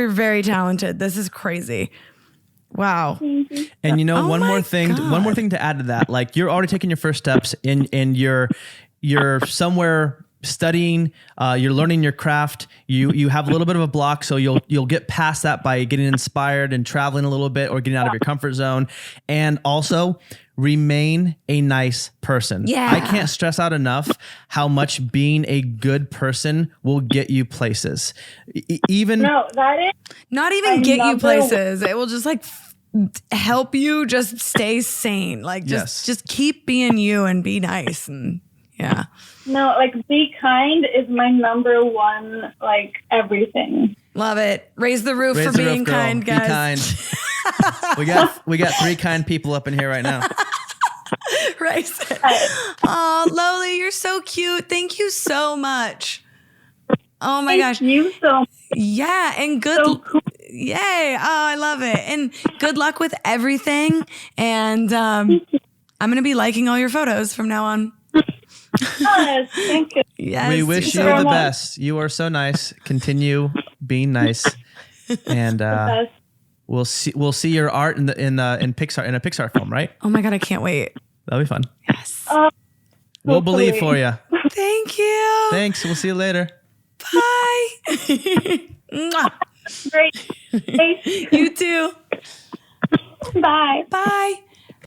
very talented. This is crazy. Wow. And one more thing to add to that. Like, you're already taking your first steps in you're somewhere studying, you're learning your craft. You have a little bit of a block, so you'll get past that by getting inspired and traveling a little bit or getting out of your comfort zone. And also remain a nice person. Yeah. I can't stress out enough how much being a good person will get you places. Not even get you places. It will just help you just stay sane. Like just keep being you and be nice and yeah. No, be kind is my number one, everything. Love it. Raise the roof for being kind, guys. Be kind. we got 3 kind people up in here right now. Raise it. Oh, Loli, you're so cute. Thank you so much. Oh my gosh. Thank you so much. Yeah, and good. So cool. Yay. Oh, I love it. And good luck with everything. And I'm going to be liking all your photos from now on. Yes, thank you. Yes, we wish you the best. You are so nice. Continue being nice, and we'll see your art in a Pixar film, right? Oh my God, I can't wait. That'll be fun. Yes, we'll believe for you. Thank you. Thanks. We'll see you later. Bye. Great. You too. Bye. Bye.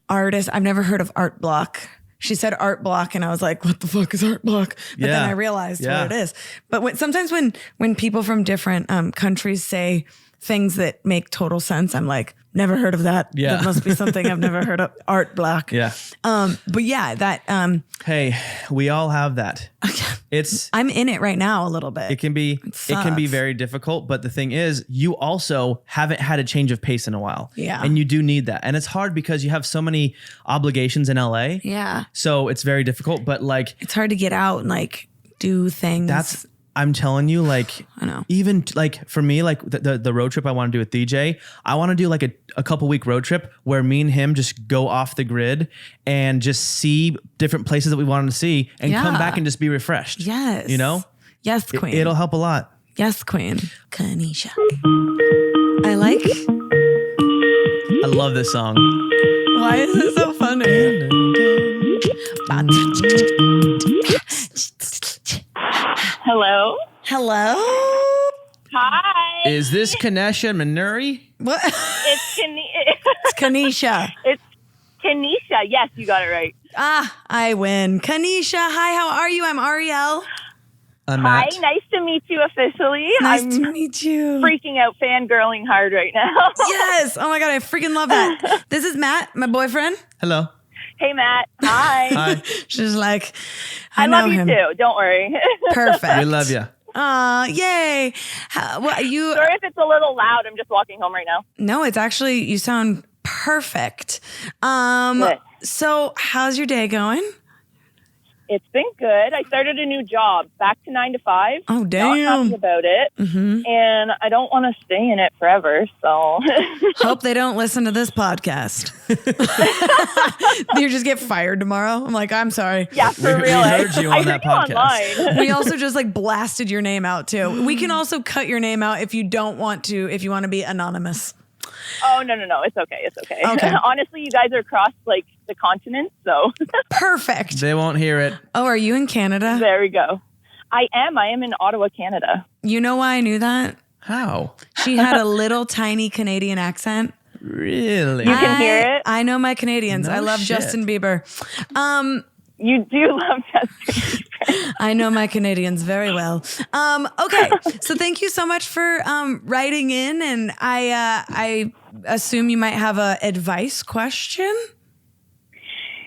Artist. I've never heard of art block. She said art block, and I was like, what the fuck is art block? But then I realized what it is. But sometimes when people from different countries say things that make total sense, I'm like, never heard of that. Yeah. That must be something I've never heard of. Art block. Yeah. But yeah, that. Hey, we all have that. I'm in it right now a little bit. It can be very difficult, but the thing is, you also haven't had a change of pace in a while. Yeah. And you do need that. And it's hard because you have so many obligations in LA. Yeah. So it's very difficult, but like it's hard to get out and like do things. I'm telling you, like, I know. Even like for me, like the road trip I want to do with DJ, I want to do like a couple week road trip where me and him just go off the grid and just see different places that we wanted to see and come back and just be refreshed. Yes. You know? Yes, queen. It'll help a lot. Yes, queen. Kanisha. I love this song. Why is it so funny? Hello. Hello? Hi. Is this Kanesha Manuri? What? It's It's Kanisha. It's Kanisha. Yes, you got it right. I win. Kanisha, hi, how are you? I'm Arielle. I'm Hi, Matt. nice to meet you officially. Nice I'm to meet you. freaking out fangirling hard right now. Yes. Oh my God, I freaking love that. This is Matt, my boyfriend. Hello. Hey, Matt. Hi. Hi. She's like, I know love you him. too. Don't worry. Perfect. We love you. Yay. You? Sorry if it's a little loud. I'm just walking home right now. No, it's actually, you sound perfect. Good. So how's your day going? It's been good. I started a new job, back to 9 to 5. Oh, Not damn. happy about it. Mm-hmm. And I don't want to stay in it forever. So Hope they don't listen to this podcast. You just get fired tomorrow. I'm like, I'm sorry. yeah, for We real. heard you I on that heard you podcast. online. We also just like blasted your name out too. We can also cut your name out if you don't want to, if you want to be anonymous. Oh, no. It's okay. It's okay. Okay. Honestly, you guys are across like the continent. So Perfect. They won't hear it. Oh, are you in Canada? there we go. I am in Ottawa, Canada. You know why I knew that? How? She had a little tiny Canadian accent. Really? You can hear it? I know my Canadians. No I love shit. Justin Bieber. You do love Justin Bieber. I know my Canadians very well. Okay, so thank you so much for writing in, and I assume you might have a advice question.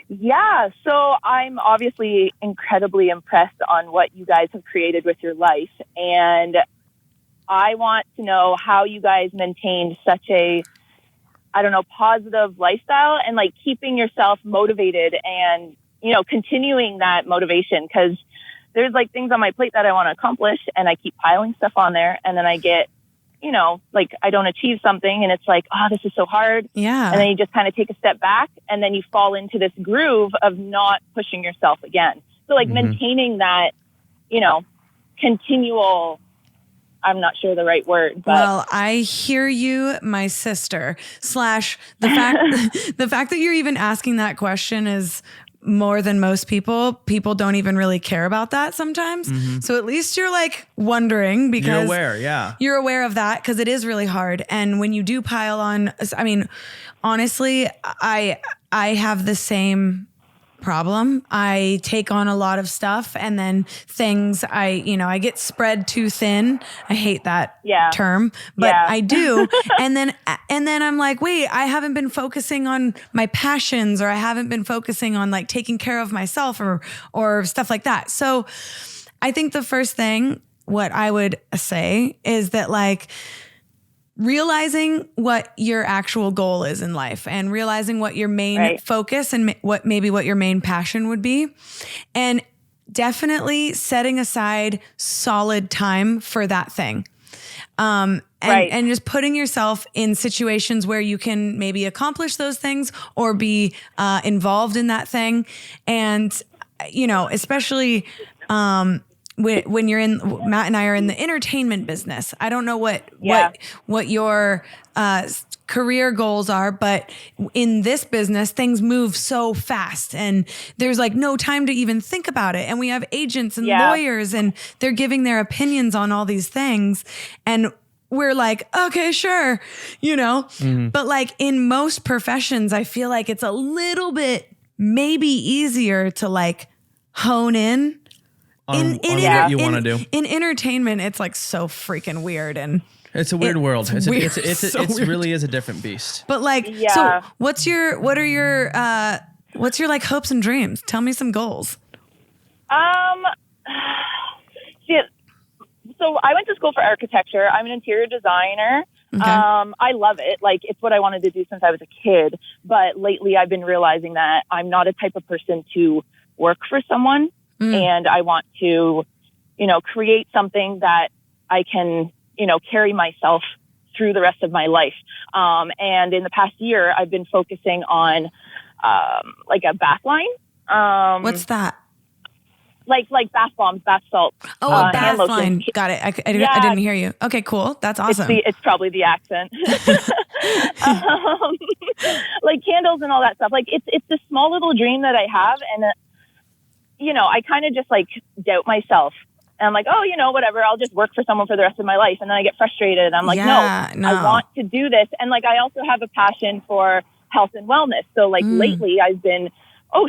Yeah, so I'm obviously incredibly impressed on what you guys have created with your life, and I want to know how you guys maintained such a, positive lifestyle and like keeping yourself motivated and, continuing that motivation, because there's like things on my plate that I want to accomplish and I keep piling stuff on there, and then I get, I don't achieve something and it's like, oh, this is so hard. Yeah. And then you just kind of take a step back and then you fall into this groove of not pushing yourself again. So like maintaining that, continual, I'm not sure the right word, but Well, I hear you, my sister. / the fact that you're even asking that question is more than most people. People don't even really care about that sometimes. So at least you're like wondering, because You're aware, yeah. you're aware of that, because it is really hard. And when you do pile on, I mean, honestly, I have the same problem. I take on a lot of stuff, and then things I get spread too thin. I hate that term, but I do. and then I'm like, wait, I haven't been focusing on my passions, or I haven't been focusing on like taking care of myself or stuff like that. So I think the first thing, what I would say is that like, realizing what your actual goal is in life, and realizing what your main focus and what your main passion would be, and definitely setting aside solid time for that thing. And just putting yourself in situations where you can maybe accomplish those things or be involved in that thing. And, especially when you're in, Matt and I are in the entertainment business. I don't know what your career goals are, but in this business, things move so fast, and there's like no time to even think about it. And we have agents and lawyers, and they're giving their opinions on all these things. And we're like, okay, sure, but like in most professions, I feel like it's a little bit maybe easier to like hone in. On what you want to do. In entertainment, it's like so freaking weird, and It's a weird world. It's weird. It really is a different beast. But like, so what are your like hopes and dreams? Tell me some goals. See, so I went to school for architecture. I'm an interior designer. Okay. I love it. Like, it's what I wanted to do since I was a kid. But lately I've been realizing that I'm not a type of person to work for someone. And I want to, create something that I can, carry myself through the rest of my life. And in the past year, I've been focusing on like a bath line. What's that? Like bath bombs, bath salts. Oh, a bath hand lotion. line. Got it. I didn't hear you. Okay, cool. That's awesome. It's probably the accent. Like candles and all that stuff. Like it's this small little dream that I have, and I kind of just like doubt myself. And I'm like, oh, whatever. I'll just work for someone for the rest of my life, and then I get frustrated. I'm like, no, I want to do this, and like I also have a passion for health and wellness. So like lately, I've been,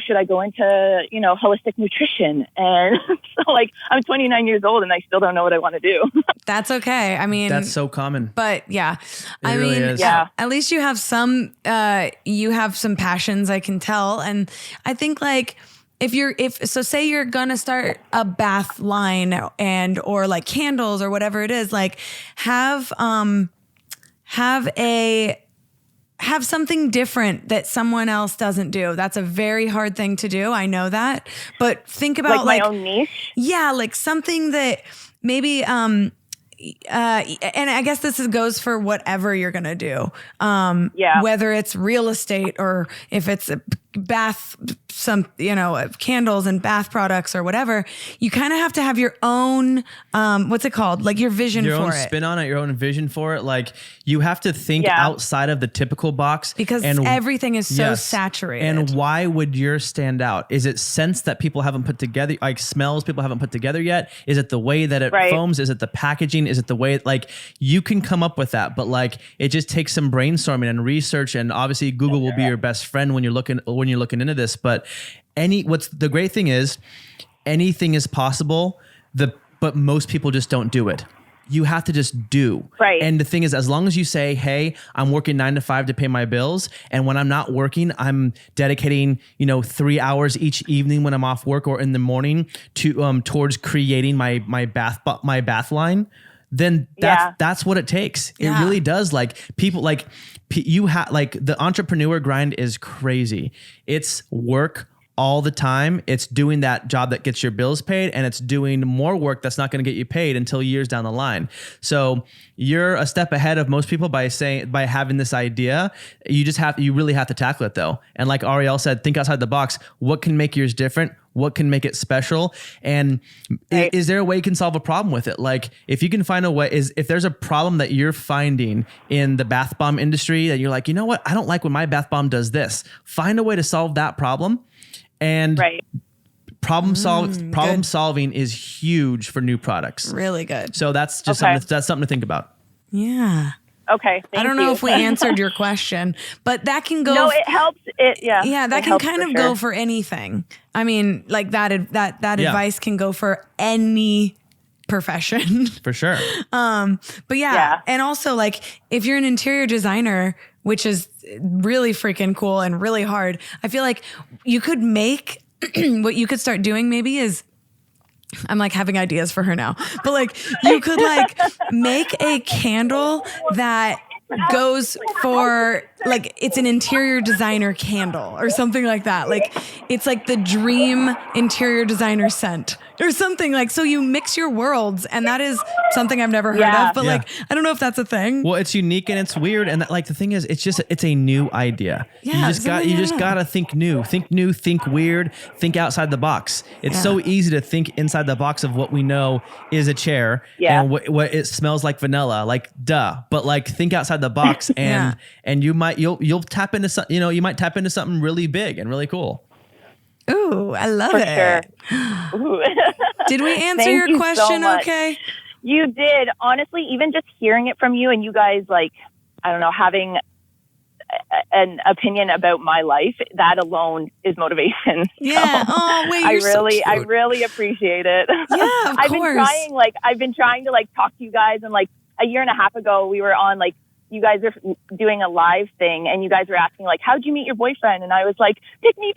should I go into, holistic nutrition? And so like, I'm 29 years old and I still don't know what I want to do. That's okay. I mean, that's so common. But yeah, I really mean, is. yeah. At least you have some passions, I can tell. And I think like, say you're gonna start a bath line or like candles or whatever it is, like have something different that someone else doesn't do. That's a very hard thing to do. I know that, but think about like my own niche. Yeah. Like something that maybe, and I guess this goes for whatever you're going to do. Whether it's real estate or if it's a bath, candles and bath products or whatever, you kind of have to have your own, what's it called? Like your vision for it. Your own spin on it, your own vision for it. Like you have to think outside of the typical box. Because everything is so saturated. And why would yours stand out? Is it scents that people haven't put together, like smells people haven't put together yet? Is it the way that it foams? Is it the packaging? Is it the way, like you can come up with that, but like it just takes some brainstorming and research. And obviously Google will be your best friend when you're looking into this. But what's the great thing is anything is possible, but most people just don't do it. You have to just do. Right. And the thing is, as long as you say, hey, I'm working 9 to 5 to pay my bills. And when I'm not working, I'm dedicating, 3 hours each evening when I'm off work or in the morning to, towards creating my bath line. Then that's what it takes. It really does. Like people like you have like the entrepreneur grind is crazy. It's work all the time. It's doing that job that gets your bills paid, and it's doing more work that's not going to get you paid until years down the line. So you're a step ahead of most people by having this idea. You really have to tackle it though. And like Arielle said, think outside the box. What can make yours different? What can make it special? And is there a way you can solve a problem with it? Like if you can find a way, if there's a problem that you're finding in the bath bomb industry that you're like, you know what? I don't like when my bath bomb does this. Find a way to solve that problem. And problem solving is huge for new products. Really good. So that's just something to think about. Yeah. Okay. I don't know if we answered your question, but that can go. No, it helps. Yeah, that can kind of go for anything. I mean, like that advice can go for any profession. For sure. But and also like if you're an interior designer, which is really freaking cool and really hard, I feel like you could make what you could start doing maybe is, I'm like having ideas for her now, but like you could like make a candle that goes for like, it's an interior designer candle or something like that. Like it's like the dream interior designer scent or something, like, so you mix your worlds, and that is something I've never heard of, but like, I don't know if that's a thing. Well, it's unique and it's weird. And that, like, the thing is, it's a new idea. Yeah, you just gotta think new, think weird, think outside the box. It's so easy to think inside the box of what we know is a chair and what it smells like vanilla, like duh, but like think outside the box and you'll tap into something, you might tap into something really big and really cool. Ooh, I love it. Sure. Did we answer your question okay? You did. Honestly, even just hearing it from you and you guys, like, I don't know, having an opinion about my life, that alone is motivation. Yeah. So oh, wait, you're so cute. I really appreciate it. Yeah, of course. I've been trying to like talk to you guys, and like a year and a half ago, we were on like, you guys are doing a live thing, and you guys were asking like, how'd you meet your boyfriend? And I was like, pick me.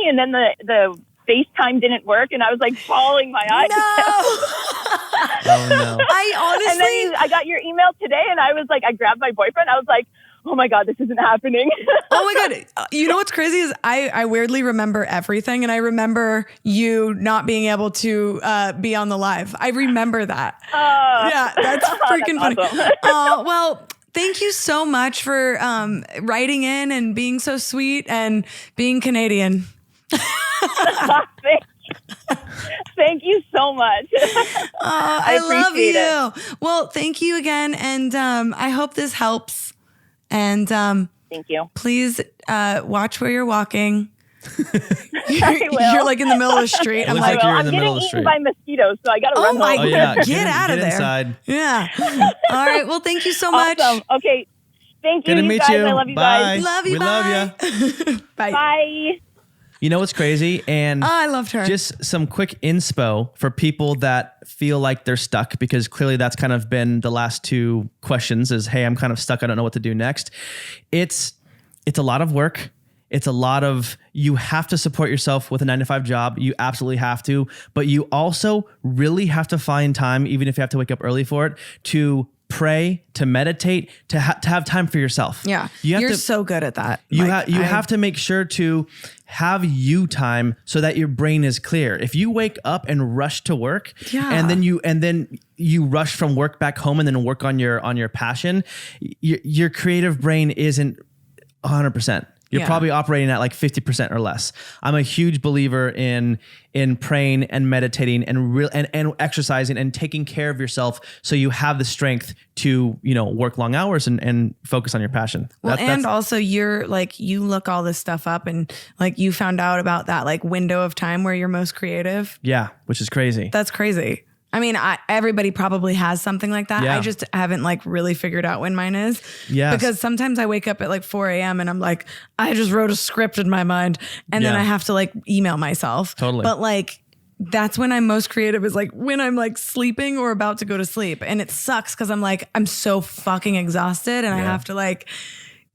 And then the FaceTime didn't work, and I was like bawling my eyes Oh no. I And then honestly, I got your email today, and I was like, I grabbed my boyfriend. I was like, oh my God, this isn't happening. oh my God. You know what's crazy is I weirdly remember everything. And I remember you not being able to be on the live. I remember that. Yeah, that's freaking funny. Awesome. Well, thank you so much for writing in and being so sweet and being Canadian. Thank you so much. I love appreciate you. Well, thank you again. And I hope this helps. And Thank you. please watch where you're walking. I will. You're like in the middle of the street. I'm looks like, like you're in I'm the middle getting of the eaten street. by mosquitoes, so I got to oh run my home. God, get out of there. Inside. Yeah. All right. Well, thank you so much. Awesome. Okay. Thank you, Good to you meet guys. you. I love you Bye. guys. Love you. We bye. love you. Bye. Bye. You know what's crazy? And Oh, I loved her. just some quick inspo for people that feel like they're stuck, because clearly that's kind of been the last two questions is, hey, I'm kind of stuck. I don't know what to do next. It's a lot of work. It's a lot of, you have to support yourself with a 9-to-5 job. You absolutely have to, but you also really have to find time, even if you have to wake up early for it, to pray, to meditate, to have time for yourself. yeah. You have You're to, so good at that. you Like, have to make sure to have you time so that your brain is clear. If you wake up and rush to work, Yeah. and then you rush from work back home and then work on your passion, your creative brain isn't 100%. You're Yeah. probably operating at like 50% or less. I'm a huge believer in praying and meditating and exercising and taking care of yourself so you have the strength to, work long hours and focus on your passion. Well, That's- and also you're like, you look all this stuff up and like you found out about that like window of time where you're most creative. yeah, which is crazy. That's crazy. I mean, everybody probably has something like that. Yeah. I just haven't like really figured out when mine is. Yes. Because sometimes I wake up at like 4 a.m. and I'm like, I just wrote a script in my mind. And then Yeah. I have to like email myself. Totally. But like, that's when I'm most creative, is like when I'm like sleeping or about to go to sleep. And it sucks because I'm like, I'm so fucking exhausted and I Yeah. have to like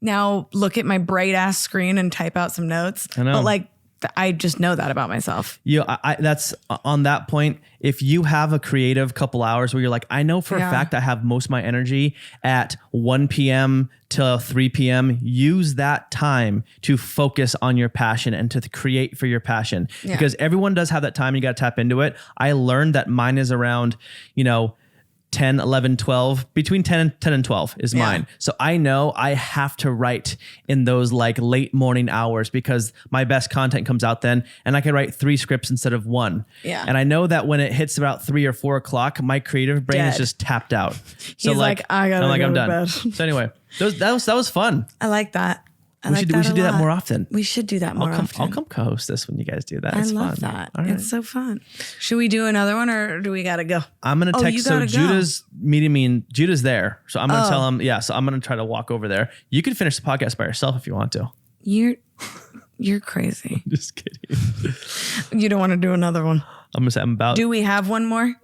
now look at my bright ass screen and type out some notes. I know. But like, I just know that about myself. That's on that point. If you have a creative couple hours where you're like, I know for a Yeah. fact I have most of my energy at 1 p.m. to 3 p.m., use that time to focus on your passion and to create for your passion. Yeah. Because everyone does have that time. You got to tap into it. I learned that mine is around, 10, 11, 12, between 10 and 12 is Yeah. mine. So I know I have to write in those like late morning hours because my best content comes out then, and I can write 3 scripts instead of 1. Yeah. And I know that when it hits about 3 or 4 o'clock, my creative brain is Dead. just tapped out. He's like, I gotta go I'm to done. bed. So anyway, that was fun. I like that. I We like should a do that lot. more often. We should do that more often. I'll come co-host this when you guys do that. I It's love fun. that. All right. It's so fun. Should we do another one or do we gotta go? I'm gonna Oh, you text. So gotta go. Judah's meeting me, and Judah's there. So I'm gonna Oh. tell him. Yeah. So I'm gonna try to walk over there. You can finish the podcast by yourself if you want to. You're crazy. Just kidding. You don't want to do another one. I'm gonna say I'm about. Do we have one more?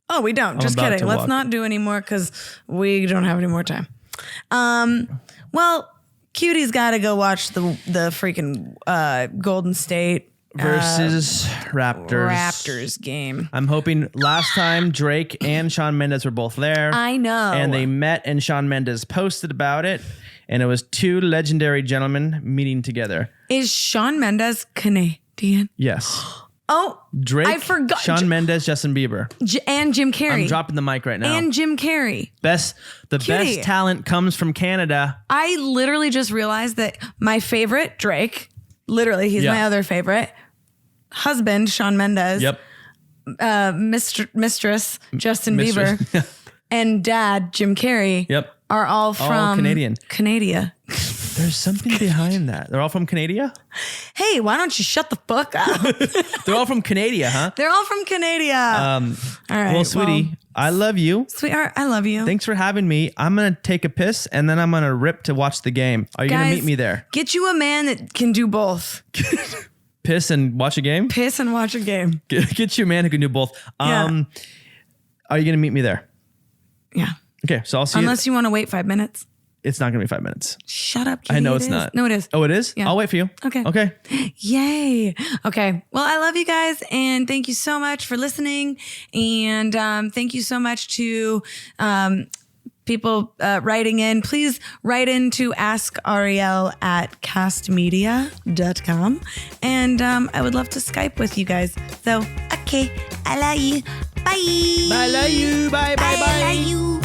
Oh, we don't. Just about kidding. to Let's walk. not do any more because we don't have any more time. Well, Cutie's got to go watch the freaking Golden State versus Raptors game. I'm hoping last time Drake and Shawn Mendes were both there. I know. And they met, and Shawn Mendes posted about it. And it was 2 legendary gentlemen meeting together. Is Shawn Mendes Canadian? Yes. Oh, Drake, I forgot. Shawn Mendes, Justin Bieber. And Jim Carrey. I'm dropping the mic right now. And Jim Carrey. The Cutie. best talent comes from Canada. I literally just realized that my favorite, Drake, literally, he's Yeah. my other favorite. Husband, Shawn Mendes. Yep. Mistress, Justin Mistress. Bieber. And dad, Jim Carrey. Yep. Are all from Canadian. Canada. There's something behind that. They're all from Canada? Hey, why don't you shut the fuck up? They're all from Canada, huh? They're all from Canada. All right. Well, sweetie, I love you. Sweetheart, I love you. Thanks for having me. I'm going to take a piss and then I'm going to rip to watch the game. Are you going to Guys, meet me there? Get you a man that can do both. Piss and watch a game? Piss and watch a game. Get you a man who can do both. Yeah. Are you going to meet me there? Yeah. Okay, so I'll see Unless you want to wait 5 minutes. it's not going to be 5 minutes. Shut up, I Kitty, know it it's is. not. No, it is. Oh, it is? Yeah. I'll wait for you. Okay. Okay. Yay. Okay. Well, I love you guys and thank you so much for listening. And thank you so much to people writing in. Please write in to Ask Arielle at castmedia.com. And I would love to Skype with you guys. So, okay. I love you. Bye. I love you. Bye, bye, bye. I love you.